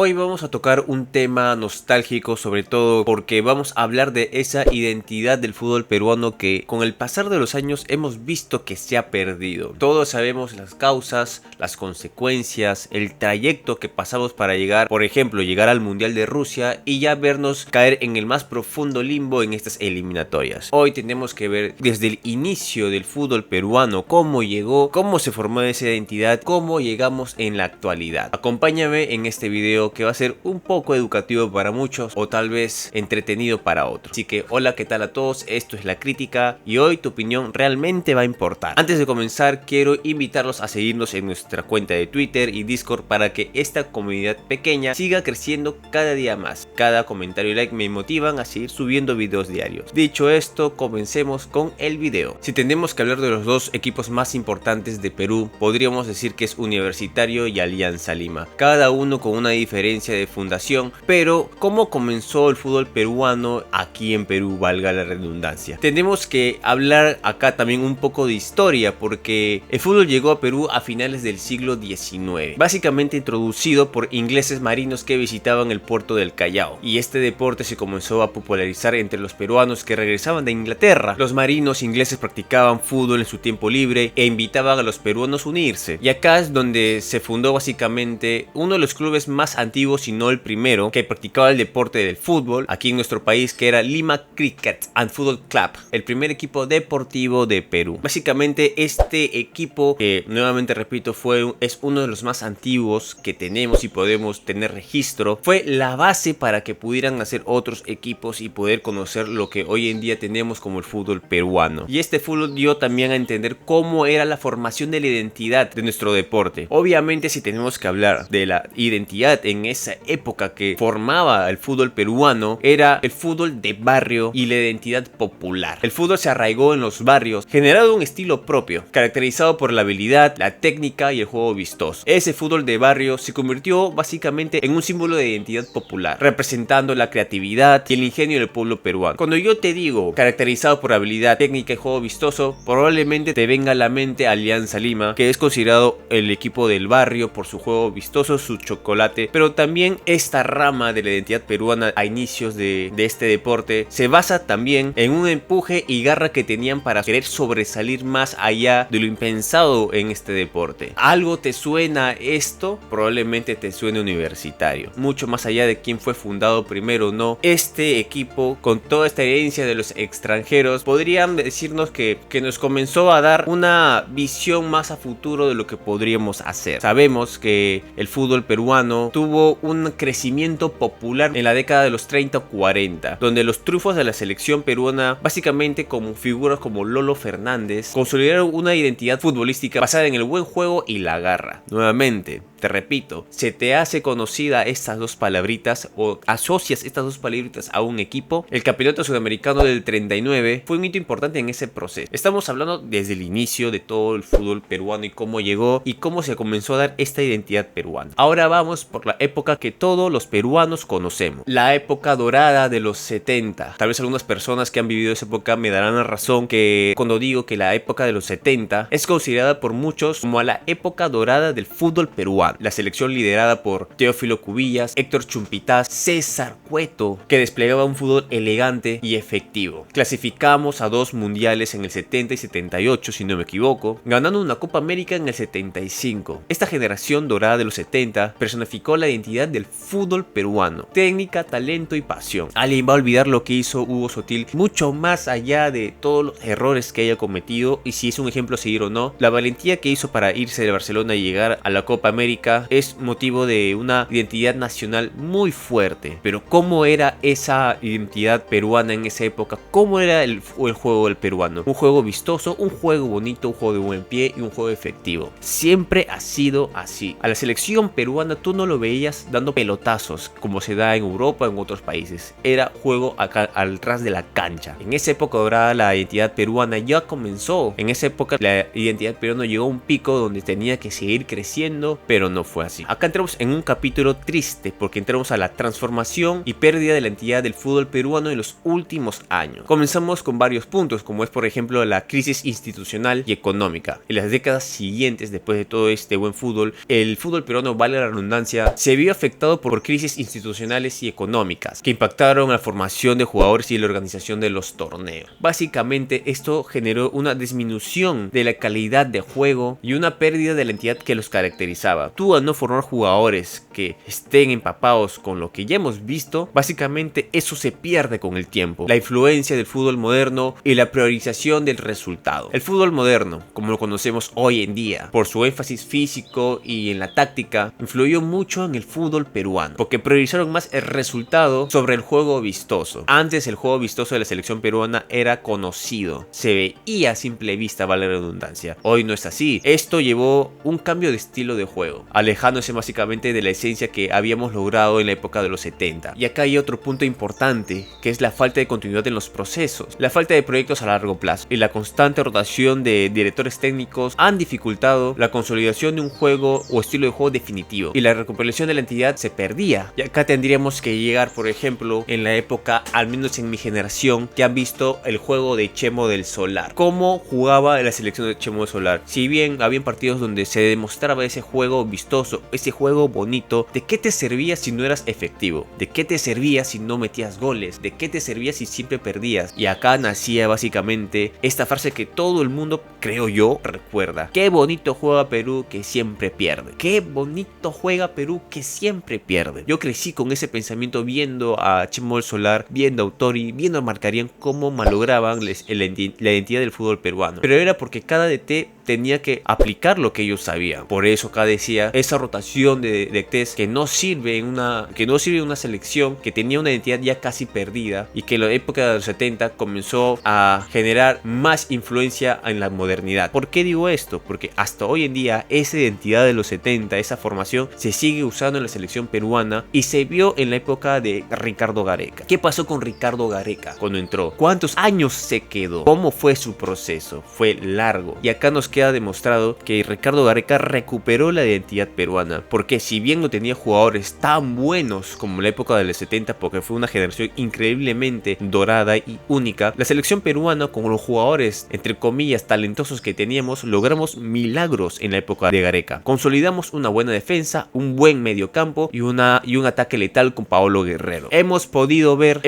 Hoy vamos a tocar un tema nostálgico, sobre todo porque vamos a hablar de esa identidad del fútbol peruano que con el pasar de los años hemos visto que se ha perdido. Todos sabemos las causas, las consecuencias, el trayecto que pasamos para llegar, por ejemplo, llegar al Mundial de Rusia y ya vernos caer en el más profundo limbo en estas eliminatorias. Hoy tenemos que ver desde el inicio del fútbol peruano cómo llegó, cómo se formó esa identidad, cómo llegamos en la actualidad. Acompáñame en este video que va a ser un poco educativo para muchos o tal vez entretenido para otros. Así que hola, ¿qué tal a todos? Esto es La Crítica y hoy tu opinión realmente va a importar. Antes de comenzar quiero invitarlos a seguirnos en nuestra cuenta de Twitter y Discord para que esta comunidad pequeña siga creciendo cada día más. Cada comentario y like me motivan a seguir subiendo videos diarios. Dicho esto, comencemos con el video. Si tenemos que hablar de los dos equipos más importantes de Perú, podríamos decir que es Universitario y Alianza Lima, cada uno con una diferencia de fundación, pero ¿cómo comenzó el fútbol peruano aquí en Perú, valga la redundancia? Tenemos que hablar acá también un poco de historia, porque el fútbol llegó a Perú a finales del siglo XIX, básicamente introducido por ingleses marinos que visitaban el puerto del Callao, y este deporte se comenzó a popularizar entre los peruanos que regresaban de Inglaterra. Los marinos ingleses practicaban fútbol en su tiempo libre e invitaban a los peruanos a unirse, y acá es donde se fundó básicamente uno de los clubes más antiguos, si no el primero, que practicaba el deporte del fútbol aquí en nuestro país, que era Lima Cricket and Football Club, el primer equipo deportivo de Perú. Básicamente este equipo, que nuevamente repito, es uno de los más antiguos que tenemos y podemos tener registro, fue la base para que pudieran nacer otros equipos y poder conocer lo que hoy en día tenemos como el fútbol peruano. Y este fútbol dio también a entender cómo era la formación de la identidad de nuestro deporte. Obviamente, si tenemos que hablar de la identidad en esa época que formaba el fútbol peruano, era el fútbol de barrio y la identidad popular. El fútbol se arraigó en los barrios, generando un estilo propio, caracterizado por la habilidad, la técnica y el juego vistoso. Ese fútbol de barrio se convirtió básicamente en un símbolo de identidad popular, representando la creatividad y el ingenio del pueblo peruano. Cuando yo te digo caracterizado por habilidad, técnica y juego vistoso, probablemente te venga a la mente Alianza Lima, que es considerado el equipo del barrio por su juego vistoso, su chocolate, pero también esta rama de la identidad peruana a inicios de este deporte se basa también en un empuje y garra que tenían para querer sobresalir más allá de lo impensado en este deporte. ¿Algo te suena esto? Probablemente te suene Universitario. Mucho más allá de quién fue fundado primero o no, este equipo, con toda esta herencia de los extranjeros, podrían decirnos que nos comenzó a dar una visión más a futuro de lo que podríamos hacer. Sabemos que el fútbol peruano tuvo un crecimiento popular en la década de los 30 o 40, donde los triunfos de la selección peruana, básicamente como figuras como Lolo Fernández, consolidaron una identidad futbolística basada en el buen juego y la garra. Nuevamente, te repito, se te hace conocida estas dos palabritas o asocias estas dos palabritas a un equipo. El campeonato sudamericano del 39 fue un hito importante en ese proceso. Estamos hablando desde el inicio de todo el fútbol peruano y cómo llegó y cómo se comenzó a dar esta identidad peruana. Ahora vamos por la época que todos los peruanos conocemos, la época dorada de los 70. Tal vez algunas personas que han vivido esa época me darán la razón que cuando digo que la época de los 70 es considerada por muchos como la época dorada del fútbol peruano. La selección liderada por Teófilo Cubillas, Héctor Chumpitaz, César Cueto, que desplegaba un fútbol elegante y efectivo. Clasificamos a 2 mundiales en el 70 y 78, si no me equivoco, ganando una Copa América en el 75. Esta generación dorada de los 70 personificó la identidad del fútbol peruano: técnica, talento y pasión. Alguien va a olvidar lo que hizo Hugo Sotil, mucho más allá de todos los errores que haya cometido y si es un ejemplo a seguir o no. La valentía que hizo para irse de Barcelona y llegar a la Copa América es motivo de una identidad nacional muy fuerte. Pero ¿cómo era esa identidad peruana en esa época? ¿Cómo era el juego del peruano? Un juego vistoso, un juego bonito, un juego de buen pie y un juego efectivo. Siempre ha sido así. A la selección peruana tú no lo veías dando pelotazos como se da en Europa o en otros países. Era juego acá al ras de la cancha. En esa época dorada la identidad peruana ya comenzó. En esa época la identidad peruana llegó a un pico donde tenía que seguir creciendo, pero pero no fue así. Acá entramos en un capítulo triste porque entramos a la transformación y pérdida de la entidad del fútbol peruano en los últimos años. Comenzamos con varios puntos, como es por ejemplo la crisis institucional y económica. En las décadas siguientes, después de todo este buen fútbol, el fútbol peruano, vale la redundancia, se vio afectado por crisis institucionales y económicas que impactaron la formación de jugadores y la organización de los torneos. Básicamente esto generó una disminución de la calidad de juego y una pérdida de la entidad que los caracterizaba. Tú, al no formar jugadores que estén empapados con lo que ya hemos visto, básicamente eso se pierde con el tiempo. La influencia del fútbol moderno y la priorización del resultado. El fútbol moderno, como lo conocemos hoy en día, por su énfasis físico y en la táctica, influyó mucho en el fútbol peruano, porque priorizaron más el resultado sobre el juego vistoso. Antes el juego vistoso de la selección peruana era conocido, se veía a simple vista, vale la redundancia. Hoy no es así. Esto llevó un cambio de estilo de juego, alejándose básicamente de la esencia que habíamos logrado en la época de los 70. Y acá hay otro punto importante, que es la falta de continuidad en los procesos, la falta de proyectos a largo plazo y la constante rotación de directores técnicos han dificultado la consolidación de un juego o estilo de juego definitivo, y la recuperación de la entidad se perdía. Y acá tendríamos que llegar, por ejemplo, en la época, al menos en mi generación, que han visto el juego de Chemo del Solar. Cómo jugaba la selección de Chemo del Solar. Si bien habían partidos donde se demostraba ese juego vistoso, ese juego bonito, ¿de qué te servía si no eras efectivo? ¿De qué te servía si no metías goles? ¿De qué te servía si siempre perdías? Y acá nacía básicamente esta frase que todo el mundo, creo yo, recuerda: qué bonito juega Perú que siempre pierde. Qué bonito juega Perú que siempre pierde. Yo crecí con ese pensamiento viendo a Chemo del Solar, viendo a Autori, viendo a Marcarían cómo malograban la identidad del fútbol peruano. Pero era porque cada DT tenía que aplicar lo que ellos sabían. Por eso acá decía, esa rotación de DTs que no sirve en una selección que tenía una identidad ya casi perdida, y que en la época de los 70 comenzó a generar más influencia en la modernidad. ¿Por qué digo esto? Porque hasta hoy en día esa identidad de los 70, esa formación, se sigue usando en la selección peruana y se vio en la época de Ricardo Gareca. ¿Qué pasó con Ricardo Gareca cuando entró? ¿Cuántos años se quedó? ¿Cómo fue su proceso? Fue largo. Y acá nos queda demostrado que Ricardo Gareca recuperó la identidad peruana, porque si bien no tenía jugadores tan buenos como la época de los 70, porque fue una generación increíblemente dorada y única, la selección peruana, con los jugadores entre comillas talentosos que teníamos, logramos milagros en la época de Gareca. Consolidamos una buena defensa, un buen mediocampo y un ataque letal con Paolo Guerrero. Hemos podido ver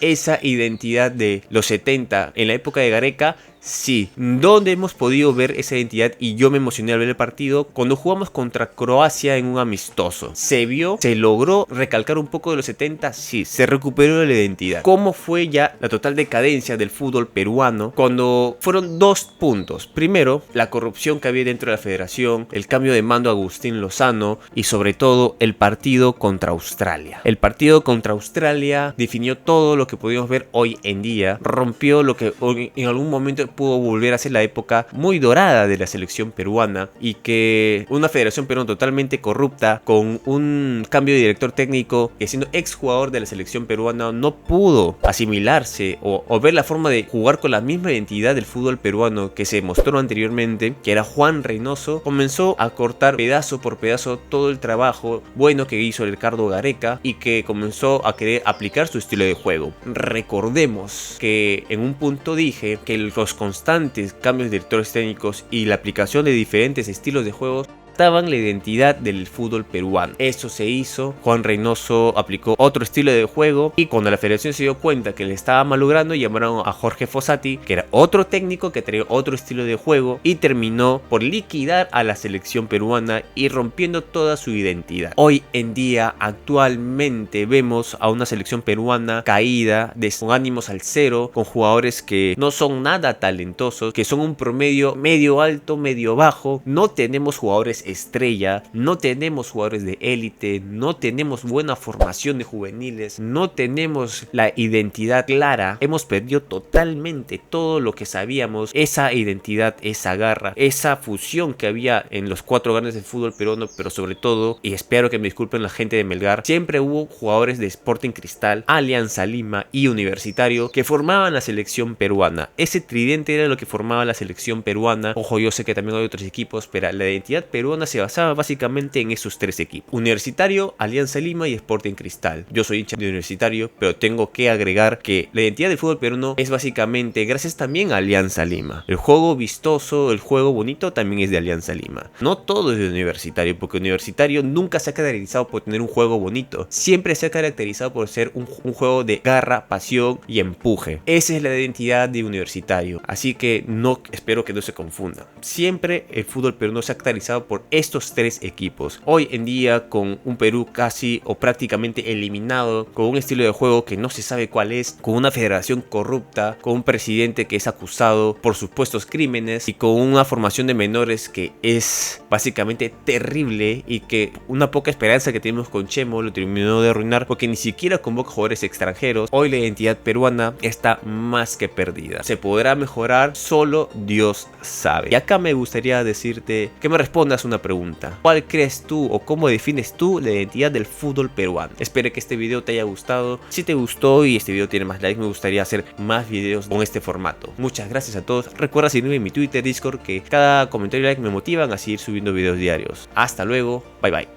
esa identidad de los 70 en la época de Gareca. Sí, donde hemos podido ver esa identidad, y yo me emocioné al ver el partido cuando jugamos contra Croacia en un amistoso. Se logró recalcar un poco de los 70, sí, se recuperó la identidad. ¿Cómo fue ya la total decadencia del fútbol peruano? Cuando fueron dos puntos. Primero, la corrupción que había dentro de la federación, el cambio de mando a Agustín Lozano y sobre todo el partido contra Australia. El partido contra Australia definió todo lo que podíamos ver hoy en día, rompió lo que en algún momento pudo volver a ser la época muy dorada de la selección peruana, y que una federación peruana totalmente corrupta, con un cambio de director técnico que, siendo exjugador de la selección peruana, no pudo asimilarse o ver la forma de jugar con la misma identidad del fútbol peruano que se mostró anteriormente, que era Juan Reynoso. Comenzó a cortar pedazo por pedazo todo el trabajo bueno que hizo Ricardo Gareca, y que comenzó a querer aplicar su estilo de juego. Recordemos que en un punto dije que los constantes cambios de directores técnicos y la aplicación de diferentes estilos de juego la identidad del fútbol peruano. Eso se hizo. Juan Reynoso aplicó otro estilo de juego, y cuando la federación se dio cuenta que le estaba malogrando, llamaron a Jorge Fossati, que era otro técnico que traía otro estilo de juego, y terminó por liquidar a la selección peruana y rompiendo toda su identidad. Hoy en día, actualmente, vemos a una selección peruana caída, con ánimos al cero, con jugadores que no son nada talentosos, que son un promedio medio alto, medio bajo. No tenemos jugadores estrella, no tenemos jugadores de élite, no tenemos buena formación de juveniles, no tenemos la identidad clara. Hemos perdido totalmente todo lo que sabíamos, esa identidad, esa garra, esa fusión que había en los cuatro grandes del fútbol peruano. Pero sobre todo, y espero que me disculpen la gente de Melgar, siempre hubo jugadores de Sporting Cristal, Alianza Lima y Universitario que formaban la selección peruana. Ese tridente era lo que formaba la selección peruana. Ojo, yo sé que también hay otros equipos, pero la identidad peruana peruana se basaba básicamente en esos tres equipos: Universitario, Alianza Lima y Sporting Cristal. Yo soy hincha de Universitario, pero tengo que agregar que la identidad del fútbol peruano es básicamente gracias también a Alianza Lima. El juego vistoso, el juego bonito también es de Alianza Lima. No todo es de Universitario, porque Universitario nunca se ha caracterizado por tener un juego bonito. Siempre se ha caracterizado por ser un juego de garra, pasión y empuje. Esa es la identidad de Universitario. Así que espero que no se confundan. Siempre el fútbol peruano se ha caracterizado por estos tres equipos. Hoy en día, con un Perú casi o prácticamente eliminado, con un estilo de juego que no se sabe cuál es, con una federación corrupta, con un presidente que es acusado por supuestos crímenes y con una formación de menores que es básicamente terrible, y que una poca esperanza que tenemos con Chemo lo terminó de arruinar porque ni siquiera convoca jugadores extranjeros. Hoy la identidad peruana está más que perdida. ¿Se podrá mejorar? Solo Dios sabe. Y acá me gustaría decirte que me respondas una pregunta: ¿cuál crees tú o cómo defines tú la identidad del fútbol peruano? Espero que este video te haya gustado. Si te gustó y este video tiene más likes, me gustaría hacer más videos con este formato. Muchas gracias a todos. Recuerda seguirme en mi Twitter, Discord, que cada comentario y like me motivan a seguir subiendo videos diarios. Hasta luego, bye bye.